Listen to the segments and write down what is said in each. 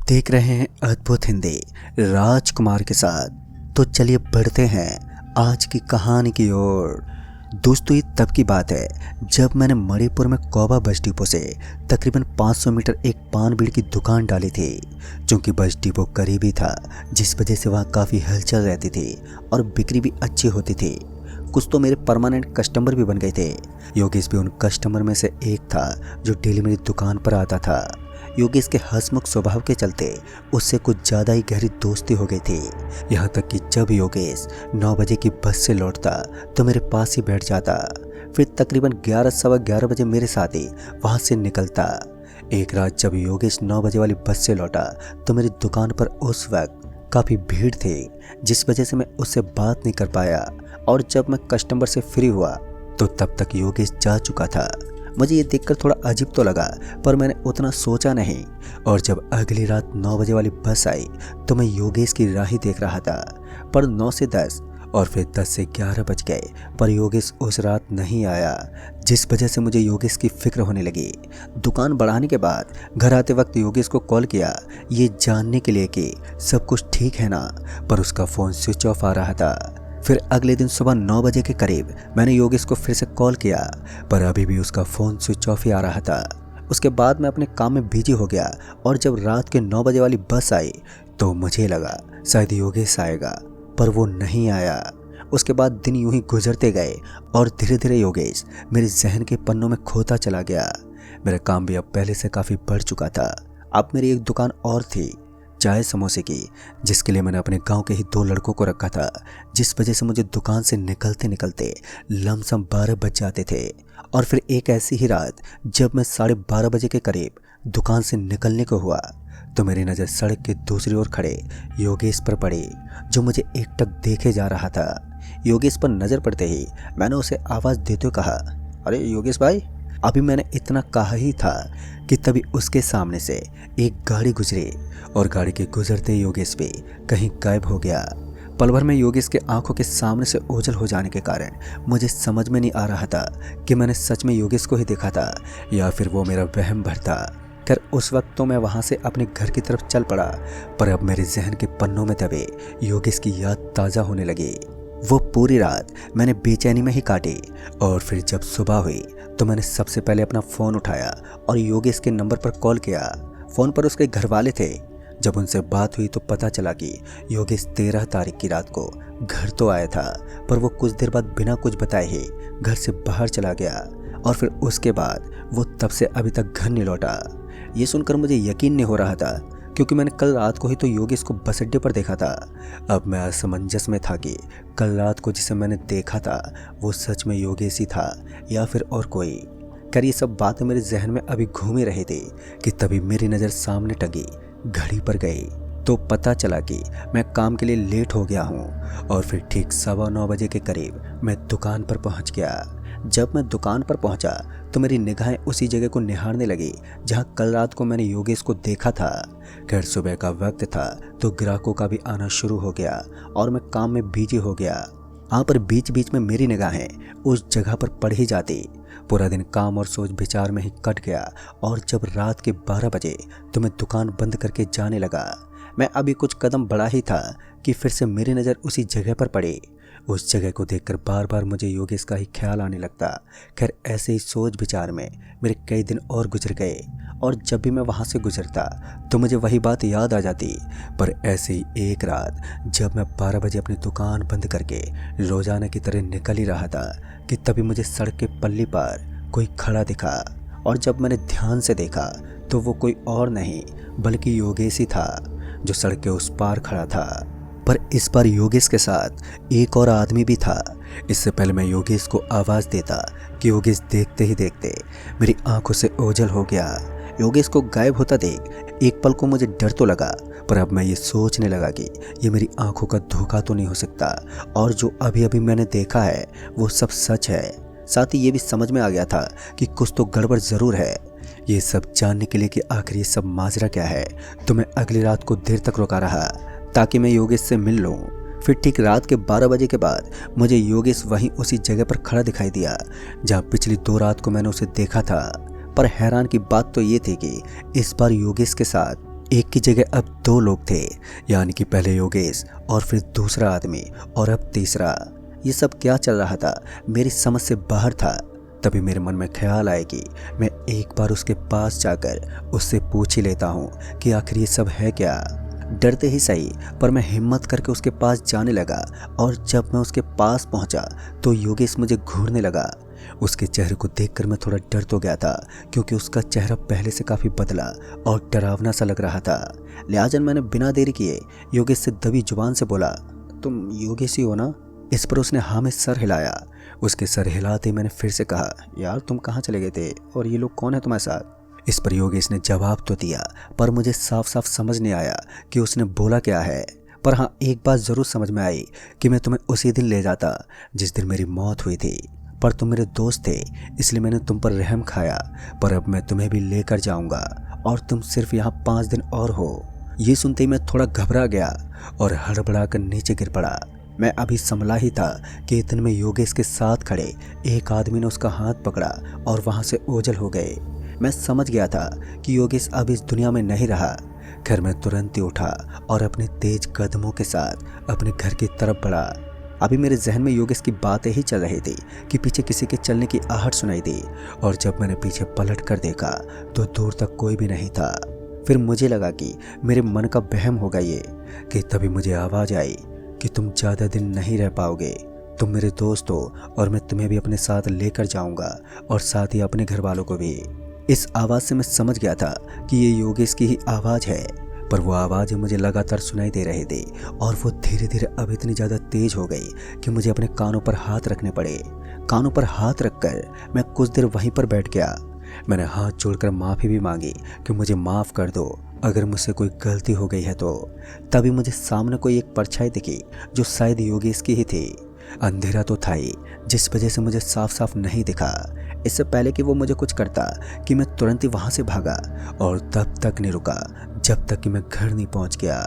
देख रहे हैं अद्भुत हिंदी राजकुमार के साथ। तो चलिए बढ़ते हैं आज की कहानी की ओर। दोस्तों, ये तब की बात है जब मैंने मणिपुर में कोबा बस डिपो से तकरीबन 500 मीटर एक पान बीड़ की दुकान डाली थी। क्योंकि बस डिपो करीबी था, जिस वजह से वहाँ काफ़ी हलचल रहती थी और बिक्री भी अच्छी होती थी। कुछ तो मेरे परमानेंट कस्टमर भी बन गए थे। योगेश भी उन कस्टमर में से एक था जो डेली मेरी दुकान पर आता था। योगेश के हंसमुख स्वभाव के चलते उससे कुछ ज़्यादा ही गहरी दोस्ती हो गई थी। यहाँ तक कि जब योगेश 9 बजे की बस से लौटता तो मेरे पास ही बैठ जाता। फिर तकरीबन 11 सवा 11 बजे मेरे साथ ही वहाँ से निकलता। एक रात जब योगेश 9 बजे वाली बस से लौटा तो मेरी दुकान पर उस वक्त काफ़ी भीड़ थी, जिस वजह से मैं उससे बात नहीं कर पाया। और जब मैं कस्टमर से फ्री हुआ तो तब तक योगेश जा चुका था। मुझे ये देखकर थोड़ा अजीब तो लगा, पर मैंने उतना सोचा नहीं। और जब अगली रात 9 बजे वाली बस आई तो मैं योगेश की राह ही देख रहा था। पर 9 से 10 और फिर 10 से 11 बज गए, पर योगेश उस रात नहीं आया, जिस वजह से मुझे योगेश की फिक्र होने लगी। दुकान बढ़ाने के बाद घर आते वक्त योगेश को कॉल किया, ये जानने के लिए कि सब कुछ ठीक है ना, पर उसका फ़ोन स्विच ऑफ आ रहा था। फिर अगले दिन सुबह 9 बजे के करीब मैंने योगेश को फिर से कॉल किया, पर अभी भी उसका फ़ोन स्विच ऑफ ही आ रहा था। उसके बाद मैं अपने काम में बिजी हो गया और जब रात के 9 बजे वाली बस आई तो मुझे लगा शायद योगेश आएगा, पर वो नहीं आया। उसके बाद दिन यूं ही गुजरते गए और धीरे धीरे योगेश मेरे जहन के पन्नों में खोता चला गया। मेरा काम भी अब पहले से काफ़ी बढ़ चुका था। अब मेरी एक दुकान और थी, चाय समोसे की, जिसके लिए मैंने अपने गांव के ही 2 लड़कों को रखा था, जिस वजह से मुझे दुकान से निकलते निकलते लमसम 12 बज जाते थे। और फिर एक ऐसी ही रात जब मैं 12:30 बजे के करीब दुकान से निकलने को हुआ तो मेरी नज़र सड़क के दूसरी ओर खड़े योगेश पर पड़ी, जो मुझे एकटक देखे जा रहा था। योगेश पर नज़र पड़ते ही मैंने उसे आवाज़ देते हुए कहा, अरे योगेश भाई। अभी मैंने इतना कहा ही था कि तभी उसके सामने से एक गाड़ी गुजरी और गाड़ी के गुजरते योगेश भी कहीं गायब हो गया। पल भर में योगेश के आंखों के सामने से ओझल हो जाने के कारण मुझे समझ में नहीं आ रहा था कि मैंने सच में योगेश को ही देखा था या फिर वो मेरा वहम भर था। खैर, उस वक्त तो मैं वहाँ से अपने घर की तरफ चल पड़ा, पर अब मेरे जहन के पन्नों में दबे योगेश की याद ताज़ा होने लगी। वो पूरी रात मैंने बेचैनी में ही काटी और फिर जब सुबह हुई तो मैंने सबसे पहले अपना फ़ोन उठाया और योगेश के नंबर पर कॉल किया। फ़ोन पर उसके घर वाले थे। जब उनसे बात हुई तो पता चला कि योगेश 13 तारीख की रात को घर तो आया था, पर वो कुछ देर बाद बिना कुछ बताए ही घर से बाहर चला गया और फिर उसके बाद वो तब से अभी तक घर नहीं लौटा। ये सुनकर मुझे यकीन नहीं हो रहा था, क्योंकि मैंने कल रात को ही तो योगेश को बस अड्डे पर देखा था। अब मैं असमंजस में था कि कल रात को जिसे मैंने देखा था वो सच में योगेश ही था या फिर और कोई। खैर, ये सब बातें मेरे जहन में अभी घूम ही रही थी कि तभी मेरी नज़र सामने टंगी घड़ी पर गई तो पता चला कि मैं काम के लिए लेट हो गया हूँ। और फिर ठीक 9:15 बजे के करीब मैं दुकान पर पहुँच गया। जब मैं दुकान पर पहुँचा तो मेरी निगाहें उसी जगह को निहारने लगी जहाँ कल रात को मैंने योगेश को देखा था। खैर, सुबह का वक्त था तो ग्राहकों का भी आना शुरू हो गया और मैं काम में बिजी हो गया। हाँ, पर बीच बीच में मेरी निगाहें उस जगह पर पड़ ही जाती। पूरा दिन काम और सोच विचार में ही कट गया और जब रात के 12 बजे तो मैं दुकान बंद करके जाने लगा। मैं अभी कुछ कदम बढ़ा ही था कि फिर से मेरी नज़र उसी जगह पर पड़ी। उस जगह को देखकर बार बार मुझे योगेश का ही ख्याल आने लगता। खैर, ऐसे ही सोच विचार में मेरे कई दिन और गुजर गए और जब भी मैं वहाँ से गुजरता तो मुझे वही बात याद आ जाती। पर ऐसे ही एक रात जब मैं 12 बजे अपनी दुकान बंद करके रोजाना की तरह निकल ही रहा था कि तभी मुझे सड़क के पल्ली पर कोई खड़ा दिखा। और जब मैंने ध्यान से देखा तो वो कोई और नहीं बल्कि योगेश ही था, जो सड़क के उस पार खड़ा था। पर इस बार योगेश के साथ एक और आदमी भी था। इससे पहले मैं योगेश को आवाज़ देता कि योगेश देखते ही देखते मेरी आंखों से ओझल हो गया। योगेश को गायब होता देख एक पल को मुझे डर तो लगा, पर अब मैं ये सोचने लगा कि ये मेरी आंखों का धोखा तो नहीं हो सकता और जो अभी अभी मैंने देखा है वो सब सच है। साथ ही ये भी समझ में आ गया था कि कुछ तो गड़बड़ ज़रूर है। ये सब जानने के लिए कि आखिर ये सब माजरा क्या है तो मैं अगली रात को देर तक रुका रहा ताकि मैं योगेश से मिल लूँ। फिर ठीक रात के 12 बजे के बाद मुझे योगेश वहीं उसी जगह पर खड़ा दिखाई दिया जहाँ पिछली 2 रात को मैंने उसे देखा था। पर हैरान की बात तो ये थी कि इस बार योगेश के साथ एक की जगह अब दो लोग थे, यानी कि पहले योगेश और फिर दूसरा आदमी और अब तीसरा। ये सब क्या चल रहा था, मेरी समझ से बाहर था। तभी मेरे मन में ख्याल आया कि मैं एक बार उसके पास जाकर उससे पूछ ही लेता हूँ कि आखिर ये सब है क्या। डरते ही सही, पर मैं हिम्मत करके उसके पास जाने लगा और जब मैं उसके पास पहुंचा तो योगेश मुझे घूरने लगा। उसके चेहरे को देखकर मैं थोड़ा डर तो गया था, क्योंकि उसका चेहरा पहले से काफ़ी बदला और डरावना सा लग रहा था। लिहाजा मैंने बिना देरी किए योगेश से दबी जुबान से बोला, तुम योगेश ही हो ना? इस पर उसने हाँ में सर हिलाया। उसके सर हिलाते मैंने फिर से कहा, यार तुम कहाँ चले गए थे और ये लोग कौन है तुम्हारे साथ? इस पर योगेश ने जवाब तो दिया, पर मुझे साफ साफ समझ नहीं आया कि उसने बोला क्या है। पर हाँ, एक बात ज़रूर समझ में आई कि मैं तुम्हें उसी दिन ले जाता जिस दिन मेरी मौत हुई थी, पर तुम मेरे दोस्त थे इसलिए मैंने तुम पर रहम खाया। पर अब मैं तुम्हें भी लेकर जाऊंगा और तुम सिर्फ यहाँ 5 दिन और हो। ये सुनते ही मैं थोड़ा घबरा गया और हड़बड़ा कर नीचे गिर पड़ा। मैं अभी संभला ही था कि इतने में योगेश के साथ खड़े एक आदमी ने उसका हाथ पकड़ा और वहां से ओझल हो गए। मैं समझ गया था कि योगेश अब इस दुनिया में नहीं रहा। खैर मैं तुरंत ही उठा और अपने तेज कदमों के साथ अपने घर की तरफ बढ़ा। अभी मेरे जहन में योगेश की बातें ही चल रही थी कि पीछे किसी के चलने की आहट सुनाई दी, और जब मैंने पीछे पलट कर देखा तो दूर तक कोई भी नहीं था। फिर मुझे लगा कि मेरे मन का वहम होगा ये, कि तभी मुझे आवाज़ आई कि तुम ज़्यादा दिन नहीं रह पाओगे, तुम मेरे दोस्त हो और मैं तुम्हें भी अपने साथ लेकर जाऊंगा और साथ ही अपने घर वालों को भी। इस आवाज़ से मैं समझ गया था कि ये योगेश की ही आवाज़ है, पर वो आवाज़ मुझे लगातार सुनाई दे रही थी और वो धीरे धीरे अब इतनी ज़्यादा तेज हो गई कि मुझे अपने कानों पर हाथ रखने पड़े। कानों पर हाथ रखकर मैं कुछ देर वहीं पर बैठ गया। मैंने हाथ जोड़कर माफ़ी भी मांगी कि मुझे माफ़ कर दो अगर मुझसे कोई गलती हो गई है तो। तभी मुझे सामने कोई एक परछाई दिखी जो शायद योगेश की ही थी। अंधेरा तो था ही, जिस वजह से मुझे साफ साफ नहीं दिखा। इससे पहले कि वो मुझे कुछ करता कि मैं तुरंत ही वहाँ से भागा और तब तक नहीं रुका जब तक कि मैं घर नहीं पहुँच गया।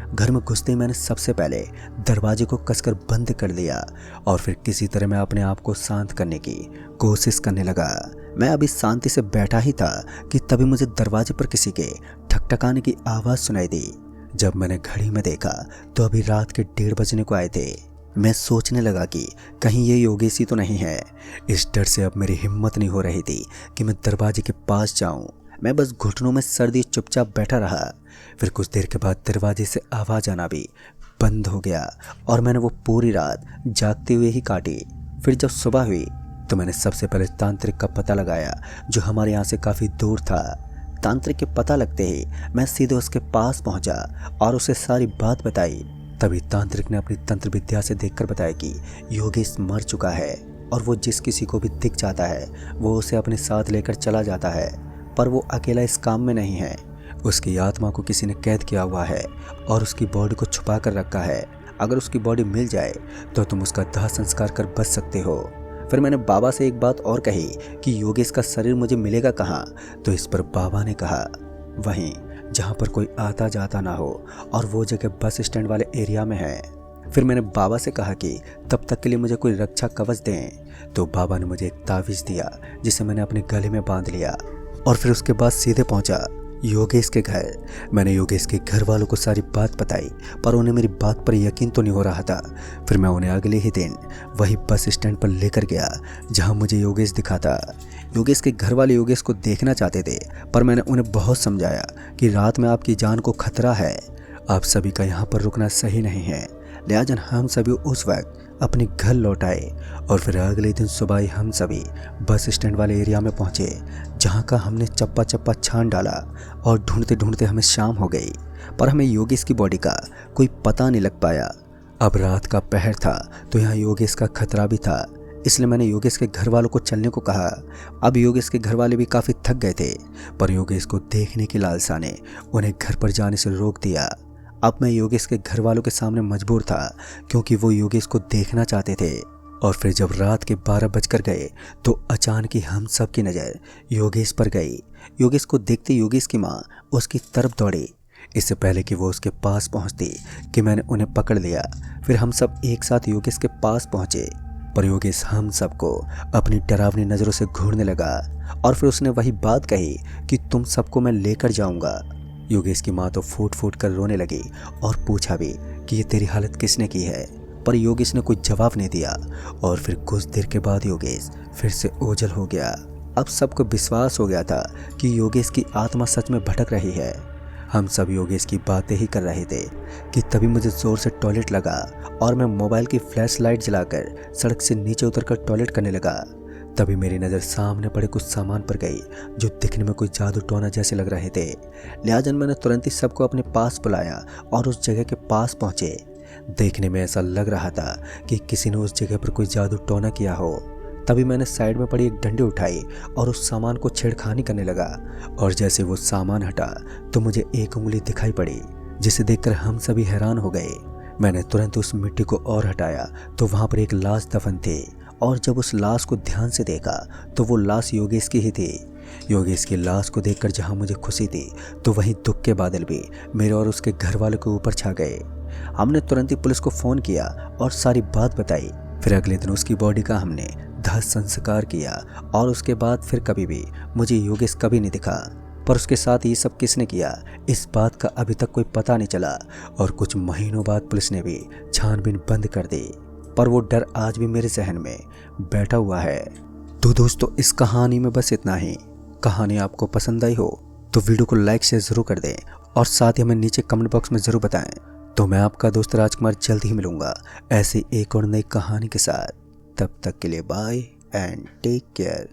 घर में घुसते ही मैंने सबसे पहले दरवाजे को कसकर बंद कर लिया और फिर किसी तरह मैं अपने आप को शांत करने की कोशिश करने लगा। मैं अभी शांति से बैठा ही था कि तभी मुझे दरवाजे पर किसी के ठकठकाने की आवाज़ सुनाई दी। जब मैंने घड़ी में देखा तो अभी रात के 1:30 बजने को आए थे। मैं सोचने लगा कि कहीं ये योगेश ही तो नहीं है। इस डर से अब मेरी हिम्मत नहीं हो रही थी कि मैं दरवाजे के पास जाऊं। मैं बस घुटनों में सर दिए चुपचाप बैठा रहा। फिर कुछ देर के बाद दरवाजे से आवाज़ आना भी बंद हो गया और मैंने वो पूरी रात जागते हुए ही काटी। फिर जब सुबह हुई तो मैंने सबसे पहले तांत्रिक का पता लगाया, जो हमारे यहाँ से काफ़ी दूर था। तांत्रिक के पता लगते ही मैं सीधे उसके पास पहुँचा और उसे सारी बात बताई। तभी तांत्रिक ने अपनी तंत्र विद्या से देखकर बताया कि योगेश मर चुका है और वो जिस किसी को भी दिख जाता है वो उसे अपने साथ लेकर चला जाता है, पर वो अकेला इस काम में नहीं है। उसकी आत्मा को किसी ने कैद किया हुआ है और उसकी बॉडी को छुपा कर रखा है। अगर उसकी बॉडी मिल जाए तो तुम उसका दाह संस्कार कर बच सकते हो। फिर मैंने बाबा से एक बात और कही कि योगेश का शरीर मुझे मिलेगा कहाँ, तो इस पर बाबा ने कहा वहीं जहाँ पर कोई आता जाता ना हो, और वो जगह बस स्टैंड वाले एरिया में है। फिर मैंने बाबा से कहा कि तब तक के लिए मुझे कोई रक्षा कवच दें, तो बाबा ने मुझे एक तावीज़ दिया जिसे मैंने अपने गले में बांध लिया और फिर उसके बाद सीधे पहुंचा योगेश के घर। मैंने योगेश के घर वालों को सारी बात बताई, पर उन्हें मेरी बात पर यकीन तो नहीं हो रहा था। फिर मैं उन्हें अगले ही दिन वही बस स्टैंड पर लेकर गया जहां मुझे योगेश दिखा था। योगेश के घर वाले योगेश को देखना चाहते थे, पर मैंने उन्हें बहुत समझाया कि रात में आपकी जान को खतरा है, आप सभी का यहाँ पर रुकना सही नहीं है। लिहाजा हम सभी उस वक्त अपने घर लौट आए और फिर अगले दिन सुबह ही हम सभी बस स्टैंड वाले एरिया में पहुंचे, जहां का हमने चप्पा चप्पा छान डाला और ढूंढते ढूंढते हमें शाम हो गई, पर हमें योगेश की बॉडी का कोई पता नहीं लग पाया। अब रात का पहर था तो यहाँ योगेश का खतरा भी था, इसलिए मैंने योगेश के घर वालों को चलने को कहा। अब योगेश के घर वाले भी काफ़ी थक गए थे, पर योगेश को देखने की लालसा ने उन्हें घर पर जाने से रोक दिया। अब मैं योगेश के घर वालों के सामने मजबूर था, क्योंकि वो योगेश को देखना चाहते थे। और फिर जब रात के 12 बजकर गए तो अचानक ही हम सब की नज़र योगेश पर गई। योगेश को देखते योगेश की माँ उसकी तरफ दौड़ी। इससे पहले कि वो उसके पास पहुंचती कि मैंने उन्हें पकड़ लिया। फिर हम सब एक साथ योगेश के पास पहुंचे, पर योगेश हम सबको अपनी डरावनी नज़रों से घूरने लगा और फिर उसने वही बात कही कि तुम सबको मैं लेकर जाऊंगा। योगेश की माँ तो फूट फूट कर रोने लगी और पूछा भी कि ये तेरी हालत किसने की है, पर योगेश ने कोई जवाब नहीं दिया। और फिर कुछ देर के बाद योगेश फिर से ओझल हो गया। अब सबको विश्वास हो गया था कि योगेश की आत्मा सच में भटक रही है। हम सब योगेश की बातें ही कर रहे थे कि तभी मुझे जोर से टॉयलेट लगा और मैं मोबाइल की फ्लैश लाइट जलाकर सड़क से नीचे उतरकर टॉयलेट करने लगा। तभी मेरी नज़र सामने पड़े कुछ सामान पर गई जो दिखने में कोई जादू टोना जैसे लग रहे थे। लिहाजा मैंने तुरंत ही सबको अपने पास बुलाया और उस जगह के पास पहुंचे। देखने में ऐसा लग रहा था कि किसी ने उस जगह पर कोई जादू टोना किया हो। तभी मैंने साइड में पड़ी एक डंडी उठाई और उस सामान को छेड़खानी करने लगा। और जैसे वो सामान हटा तो मुझे एक उंगली दिखाई पड़ी, जिसे देखकर हम सभी हैरान हो गए। मैंने तुरंत उस मिट्टी को और हटाया तो वहाँ पर एक लाश दफन थी। और जब उस लाश को ध्यान से देखा तो वो लाश योगेश की ही थी। योगेश की लाश को देखकर जहाँ मुझे खुशी थी तो वहीं दुख के बादल भी मेरे और उसके घर वालों के ऊपर छा गए। हमने तुरंत ही पुलिस को फ़ोन किया और सारी बात बताई। फिर अगले दिन उसकी बॉडी का हमने दाह संस्कार किया और उसके बाद फिर कभी भी मुझे योगेश कभी नहीं दिखा। पर उसके साथ ये सब किसने किया, इस बात का अभी तक कोई पता नहीं चला। और कुछ महीनों बाद पुलिस ने भी छानबीन बंद कर दी, पर वो डर आज भी मेरे जहन में बैठा हुआ है। तो दोस्तों, इस कहानी में बस इतना ही। कहानी आपको पसंद आई हो तो वीडियो को लाइक शेयर ज़रूर कर दें और साथ ही हमें नीचे कमेंट बॉक्स में ज़रूर बताएं। तो मैं आपका दोस्त राजकुमार जल्द ही मिलूंगा ऐसे एक और नई कहानी के साथ। तब तक के लिए बाय एंड टेक केयर।